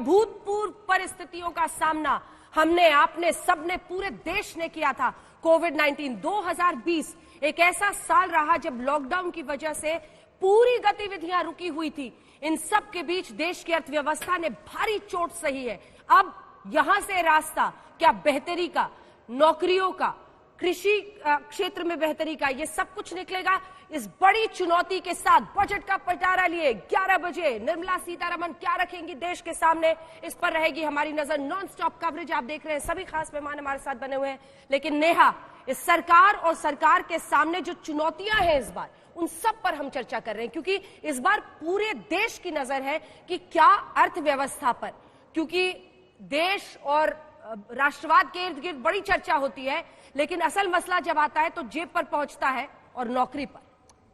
अभूतपूर्व परिस्थितियों का सामना हमने, आपने, सबने, पूरे देश ने किया था। कोविड-19 2020 एक ऐसा साल रहा जब लॉकडाउन की वजह से पूरी गतिविधियां रुकी हुई थी। इन सब के बीच देश की अर्थव्यवस्था ने भारी चोट सही है। अब यहां से रास्ता क्या बेहतरी का, नौकरियों का, कृषि क्षेत्र में बेहतरी का, ये सब कुछ निकलेगा। इस बड़ी चुनौती के साथ बजट का पिटारा लिए 11 बजे निर्मला सीतारमण क्या रखेंगी देश के सामने, इस पर रहेगी हमारी नजर। नॉन स्टॉप कवरेज आप देख रहे हैं, सभी खास मेहमान हमारे साथ बने हुए हैं। लेकिन नेहा, इस सरकार और सरकार के सामने जो चुनौतियां हैं इस बार, उन सब पर हम चर्चा कर रहे हैं, क्योंकि इस बार पूरे देश की नजर है कि क्या अर्थव्यवस्था पर, क्योंकि देश और राष्ट्रवाद के इर्द गिर्द बड़ी चर्चा होती है, लेकिन असल मसला जब आता है तो जेब पर पहुंचता है और नौकरी पर।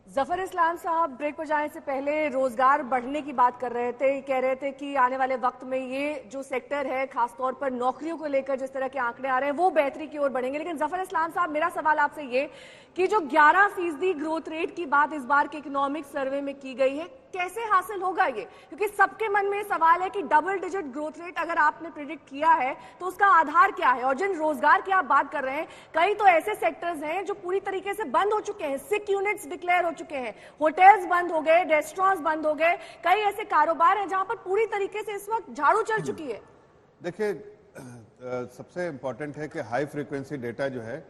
जफर इस्लाम साहब ब्रेक पर जाने से पहले रोजगार बढ़ने की बात कर रहे थे, कह रहे थे कि आने वाले वक्त में ये जो सेक्टर है, खासतौर पर नौकरियों को लेकर जिस तरह के आंकड़े आ रहे हैं वो बेहतरी की ओर बढ़ेंगे। लेकिन जफर इस्लाम साहब, मेरा सवाल आपसे ये कि जो 11% ग्रोथ रेट की बात इस बार के इकोनॉमिक सर्वे में की गई है, कैसे हासिल होगा ये? क्योंकि सबके मन में सवाल है कि डबल डिजिट ग्रोथ रेट अगर आपने प्रिडिक्ट किया है तो उसका आधार क्या है? और जिन रोजगार की आप बात कर रहे हैं, कई तो ऐसे सेक्टर्स हैं जो पूरी तरीके से बंद हो चुके हैं, सिक यूनिट्स डिक्लेयर हो चुके हैं, होटल्स बंद हो गए, रेस्टोरेंट्स बंद हो गए, कई ऐसे कारोबार हैं जहां पर पूरी तरीके से इस वक्त झाड़ू चल चुकी है। देखिए, सबसे इंपॉर्टेंट है कि हाई फ्रीक्वेंसी डेटा जो है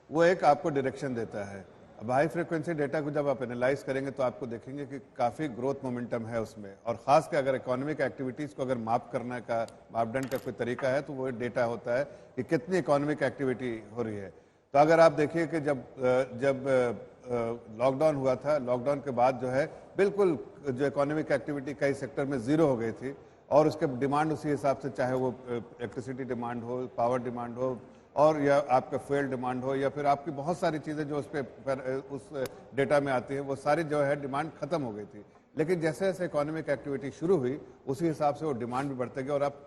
वो एक आपको डायरेक्शन देता है। अब हाई फ्रीक्वेंसी डेटा को जब आप एनालाइज करेंगे तो आपको देखेंगे कि काफ़ी ग्रोथ मोमेंटम है उसमें, और ख़ास कर अगर इकोनॉमिक एक्टिविटीज़ को अगर माप करने का मापदंड का कोई तरीका है तो वो डेटा होता है कि कितनी इकोनॉमिक एक्टिविटी हो रही है। तो अगर आप देखिए कि जब लॉकडाउन हुआ था, लॉकडाउन के बाद जो है बिल्कुल जो इकोनॉमिक एक्टिविटी कई सेक्टर में ज़ीरो हो गई थी, और उसके डिमांड उसी हिसाब से, चाहे वो इलेक्ट्रिसिटी डिमांड हो, पावर डिमांड हो, और या आपका फ्यूल डिमांड हो, या फिर आपकी बहुत सारी चीज़ें जो उस डेटा में आती हैं, वो सारी जो है डिमांड खत्म हो गई थी। लेकिन जैसे जैसे इकोनॉमिक एक्टिविटी शुरू हुई उसी हिसाब से वो डिमांड भी बढ़ते गए, और अब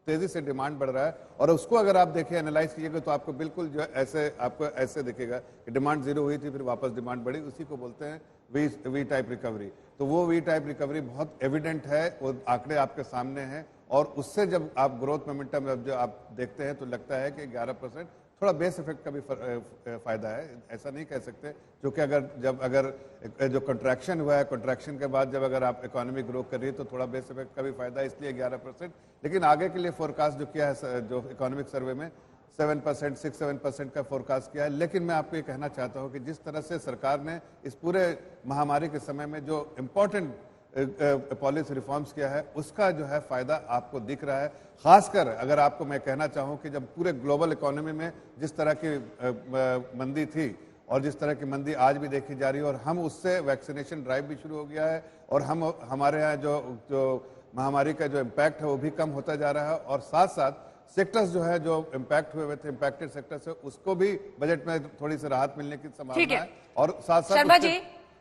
तेज़ी से डिमांड बढ़ रहा है। और उसको अगर आप देखिए, एनालाइज कीजिएगा तो आपको बिल्कुल जो आपको ऐसे दिखेगा कि डिमांड जीरो हुई थी, फिर वापस डिमांड बढ़ी, उसी को बोलते हैं वी टाइप रिकवरी। तो वो वी टाइप रिकवरी बहुत एविडेंट है, वो आंकड़े आपके सामने हैं, और उससे जब आप ग्रोथ मोमेंटम जो आप देखते हैं तो लगता है कि 11% थोड़ा बेस इफेक्ट का भी फायदा है, ऐसा नहीं कह सकते। क्योंकि अगर जो कंट्रैक्शन हुआ है, कंट्रैक्शन के बाद जब अगर आप इकोनॉमी ग्रो कर रही है तो थोड़ा बेस इफेक्ट का भी फायदा है, इसलिए 11%। लेकिन आगे के लिए फोरकास्ट जो किया है, जो इकोनॉमिक सर्वे में 7%, 6-7% का फोरकास्ट किया है। लेकिन मैं आपको ये कहना चाहता हूँ कि जिस तरह से सरकार ने इस पूरे महामारी के समय में जो इम्पोर्टेंट पॉलिसी रिफॉर्म्स किया है, उसका जो है फायदा आपको दिख रहा है। खासकर अगर आपको मैं कहना चाहूँ कि जब पूरे ग्लोबल इकोनॉमी में जिस तरह की मंदी थी और जिस तरह की मंदी आज भी देखी जा रही है, और हम उससे वैक्सीनेशन ड्राइव भी शुरू हो गया है, और हमारे यहाँ जो महामारी का जो इम्पैक्ट है वो भी कम होता जा रहा है, और साथ साथ सेक्टर्स जो है जो इम्पैक्ट हुए थे, इम्पैक्टेड सेक्टर्स है, उसको भी बजट में थोड़ी सी राहत मिलने की संभावना है। और साथ साथ शर्मा जी,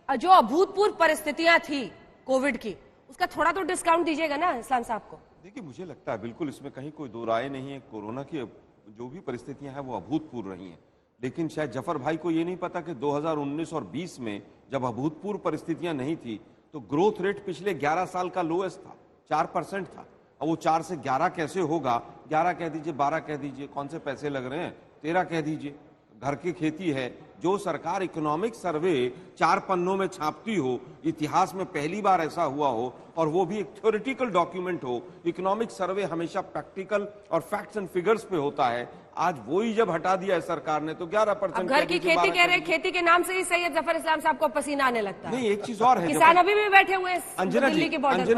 जो अभूतपूर्व परिस्थितियां थी कोविड की, उसका थोड़ा तो डिस्काउंट दीजिएगा ना इस्लाम साहब को। देखिए, मुझे लगता है बिल्कुल इसमें कहीं कोई दो राय नहीं है, कोरोना की जो भी परिस्थितियां हैं वो अभूतपूर्व रही हैं। लेकिन शायद जफर भाई को ये नहीं पता कि 2019 और 20 में जब अभूतपूर्व परिस्थितियां नहीं थी तो ग्रोथ रेट पिछले 11 साल का लोएस्ट था, 4% था। अब वो 4 से 11 कैसे होगा? 11 कह दीजिए, 12 कह दीजिए, कौन से पैसे लग रहे हैं, 13 कह दीजिए। घर की खेती है, जो सरकार इकोनॉमिक सर्वे 4 पन्नों में छापती हो, इतिहास में पहली बार ऐसा हुआ हो, और वो भी एक थ्योरेटिकल डॉक्यूमेंट हो। इकोनॉमिक सर्वे हमेशा प्रैक्टिकल और फैक्ट्स एंड फिगर्स पे होता है। आज वो ही जब हटा दिया है सरकार ने तो 11% घर की खेती कह रहे हैं, खेती के नाम से ही सैयद जफर इस्लाम साहब को पसीना आने लगता है। नहीं, एक चीज और है, किसान अभी भी बैठे हुए हैं अंजना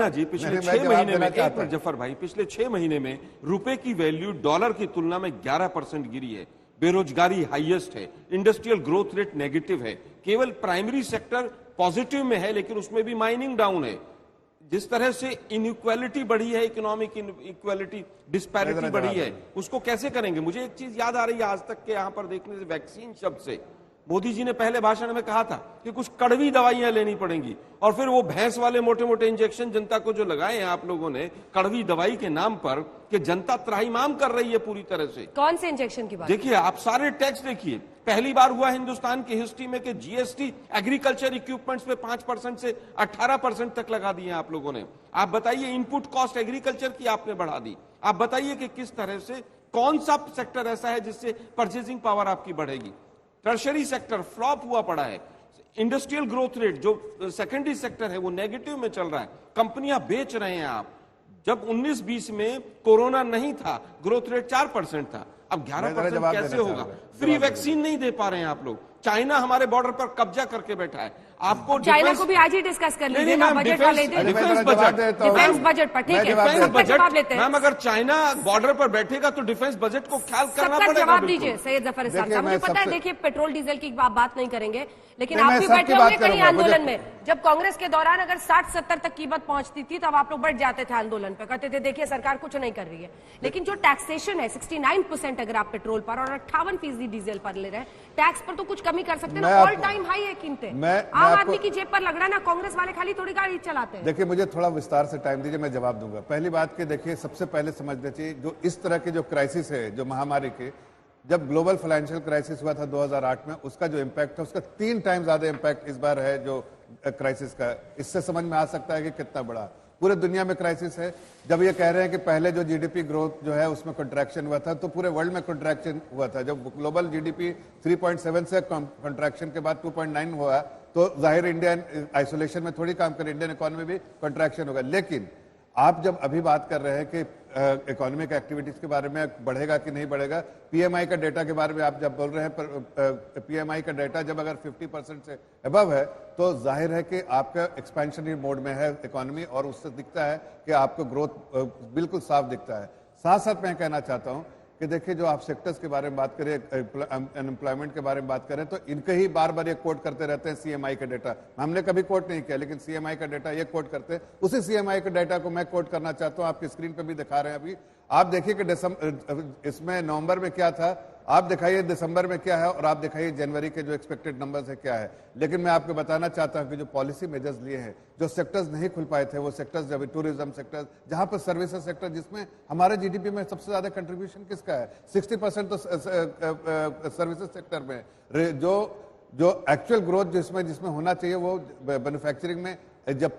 जी पिछले 6 महीने में, एक मिनट जफर भाई, पिछले 6 महीने में रुपए की वैल्यू डॉलर की तुलना में 11% गिरी है। बेरोजगारी हाईएस्ट है, इंडस्ट्रियल ग्रोथ रेट नेगेटिव है, केवल प्राइमरी सेक्टर पॉजिटिव में है, लेकिन उसमें भी माइनिंग डाउन है। जिस तरह से इनइक्वालिटी बढ़ी है, इकोनॉमिक इक्वालिटी, डिस्पैरिटी बढ़ी है, उसको कैसे करेंगे? मुझे एक चीज याद आ रही है आज तक के यहाँ पर देखने से, वैक्सीन शब्द से। मोदी जी ने पहले भाषण में कहा था कि कुछ कड़वी दवाइयां लेनी पड़ेंगी, और फिर वो भैंस वाले मोटे मोटे इंजेक्शन जनता को जो लगाए हैं आप लोगों ने कड़वी दवाई के नाम पर, कि जनता त्राहिमाम कर रही है पूरी तरह से। कौन से इंजेक्शन की बात? देखिए, आप सारे टैक्स देखिए, पहली बार हुआ हिंदुस्तान की हिस्ट्री में कि जीएसटी एग्रीकल्चर इक्विपमेंट्स पे 5% से 18% तक लगा दिए आप लोगों ने। आप बताइए, इनपुट कॉस्ट एग्रीकल्चर की आपने बढ़ा दी। आप बताइए कि किस तरह से, कौन सा सेक्टर ऐसा है जिससे परचेजिंग पावर आपकी बढ़ेगी? टर्शरी सेक्टर फ्लॉप हुआ पड़ा है। इंडस्ट्रियल ग्रोथ रेट जो सेकेंडरी सेक्टर है वो नेगेटिव में चल रहा है। कंपनियां बेच रहे हैं आप। जब 19-20 में कोरोना नहीं था, ग्रोथ रेट 4% था, अब 11% कैसे होगा? फ्री वैक्सीन नहीं दे पा रहे हैं आप लोग। चाइना हमारे बॉर्डर पर कब्जा करके बैठा है। आपको चाइना को भी आज ही डिस्कस कर लीजिए ना, बजट वाले दिन। डिफेंस बजट पर ठीक है, सबका जवाब लेते हैं। मैम, अगर चाइना बॉर्डर पर बैठेगा तो डिफेंस बजट को ख्याल करना पड़ेगा। जवाब दीजिए सैयद जफर इस्लाम साहब। मुझे पता है, देखिए पेट्रोल डीजल की बात नहीं करेंगे, लेकिन आप भी बैठे होंगे कहीं आंदोलन में। जब कांग्रेस के दौरान अगर 60-70 तक कीमत पहुंचती थी तब आप लोग बैठ जाते थे आंदोलन पे, कहते थे देखिए सरकार कुछ नहीं कर रही है। लेकिन जो टैक्सेशन है 69% अगर आप पेट्रोल पर और 58% डीजल पर ले रहे हैं, टैक्स पर तो कुछ कमी कर सकते हैं ना। ऑल टाइम हाई है कीमतें, आम आदमी की जेब पर लग रहा है ना। कांग्रेस वाले खाली थोड़ी गाड़ी चलाते हैं। देखिए, मुझे थोड़ा विस्तार से टाइम दीजिए, मैं जवाब दूंगा। पहली बात कि देखिए, सबसे पहले समझना चाहिए जो इस तरह के जो क्राइसिस है, जो महामारी के, जब ग्लोबल फाइनेंशियल क्राइसिस हुआ था 2008 में, उसका जो इम्पैक्ट है उसका 3 टाइम ज्यादा इम्पैक्ट इस बार है जो क्राइसिस का। इससे समझ में आ सकता है कि कितना बड़ा पूरे दुनिया में क्राइसिस है। जब ये कह रहे हैं कि पहले जो जीडीपी ग्रोथ जो है उसमें कंट्रैक्शन हुआ था, तो पूरे वर्ल्ड में कंट्रैक्शन हुआ था। जब ग्लोबल जीडीपी 3.7 से कंट्रैक्शन के बाद 2.9 हुआ, तो जाहिर इंडियन आइसोलेशन में थोड़ी काम करे, इंडियन इकोनॉमी भी कंट्रैक्शन होगा। लेकिन आप जब अभी बात कर रहे हैं कि इकोनॉमिक एक्टिविटीज के बारे में बढ़ेगा कि नहीं बढ़ेगा, पीएमआई का डेटा के बारे में आप जब बोल रहे हैं, पीएमआई का डेटा जब अगर 50% से अबव है तो जाहिर है कि आपका एक्सपेंशनरी मोड में है इकोनॉमी, और उससे दिखता है कि आपको ग्रोथ बिल्कुल साफ दिखता है। साथ साथ मैं कहना चाहता हूं कि देखिए, जो आप सेक्टर्स के बारे में बात करें, अनएम्प्लॉयमेंट के बारे में बात करें, तो इनके ही बार बार ये कोट करते रहते हैं सीएमआई का डेटा। हमने कभी कोट नहीं किया, लेकिन सीएमआई का डेटा ये कोट करते हैं। उसी सीएमआई के डेटा को मैं कोट करना चाहता हूं, आपकी स्क्रीन पे भी दिखा रहे हैं अभी। आप देखिए कि इसमें नवंबर में क्या था, आप दिखाइए दिसंबर में क्या है, और आप दिखाइए जनवरी के जो एक्सपेक्टेड नंबर्स है क्या है। लेकिन मैं आपको बताना चाहता हूं कि जो पॉलिसी मेजर्स लिए हैं, जो सेक्टर्स नहीं खुल पाए थे, वो सेक्टर्स जब टूरिज्म सेक्टर, जहां पर सर्विसेज सेक्टर, जिसमें हमारे जीडीपी में सबसे ज्यादा कंट्रीब्यूशन किसका है, 60% तो सर्विसेज सेक्टर में। जो एक्चुअल ग्रोथ जिसमें होना चाहिए वो मैन्युफैक्चरिंग में, जब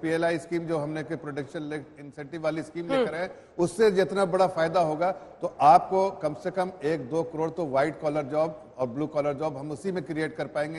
पीएलआई स्कीम जो हमने के प्रोटेक्शन इंसेंटिव वाली स्कीम लेकर है, उससे जितना बड़ा फायदा होगा, तो आपको कम से कम 1-2 करोड़ तो व्हाइट कॉलर जॉब और ब्लू कॉलर जॉब हम उसी में क्रिएट कर पाएंगे।